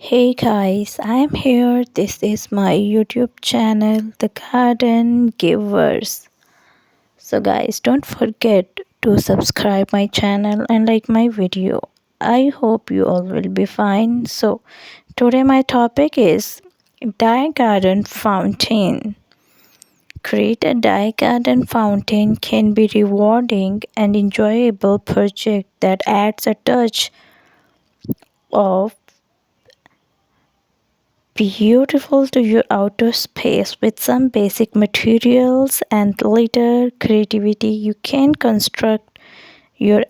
Hey guys, I'm here. This is my YouTube channel, The Garden Givers. So, guys, don't forget to subscribe my channel and like my video. I hope you all will be fine. So, today my topic is dye garden fountain. Create a dye garden fountain can be rewarding and enjoyable project that adds a touch of beautiful to your outdoor space. With some basic materials and little creativity, you can construct your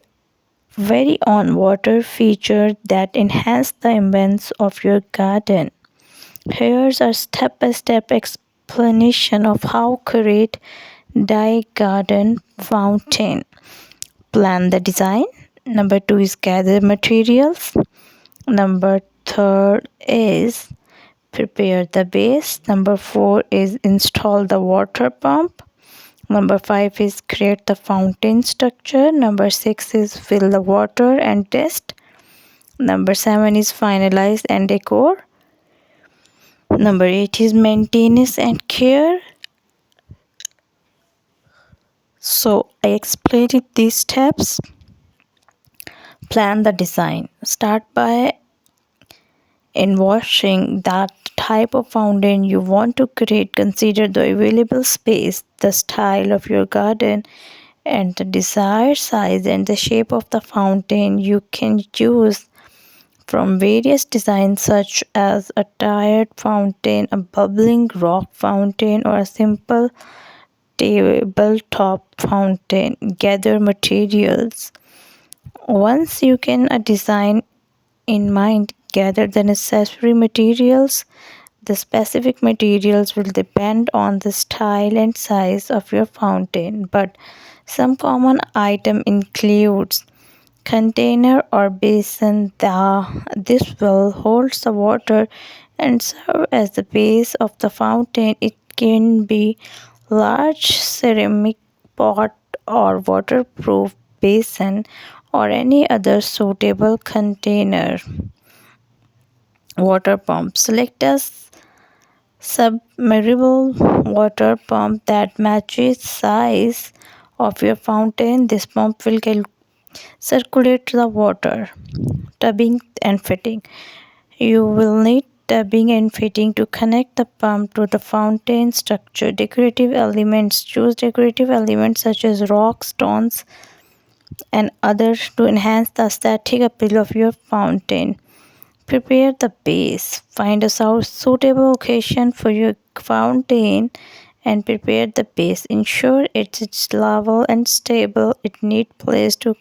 very own water feature that enhance the ambience of your garden. Here's a step-by-step explanation of how create dye garden fountain. Plan the design. Number 2 is gather materials. Number 3 is prepare the base. Number 4 is install the water pump. Number 5 is create the fountain structure. Number 6 is fill the water and test. Number 7 is finalize and decor. Number 8 is maintenance and care. So I explained it these steps. Plan the design. Start by envisioning that type of fountain you want to create. Consider the available space, the style of your garden, and the desired size and the shape of the fountain. You can choose from various designs such as a tiered fountain, a bubbling rock fountain, or a simple tabletop fountain. Gather materials. Once you can a design in mind, gather the necessary materials. The specific materials will depend on the style and size of your fountain, but some common item includes container or basin. This will hold the water and serve as the base of the fountain. It can be large ceramic pot or waterproof basin or any other suitable container. Water pump. Select a submersible water pump that matches size of your fountain. This pump will circulate the water. Tubbing and fitting. You will need tubbing and fitting to connect the pump to the fountain structure. Decorative elements. Choose decorative elements such as rocks, stones, and others to enhance the aesthetic appeal of your fountain. Prepare the base. Find a suitable location for your fountain and prepare the base. Ensure it's level and stable. It needs place to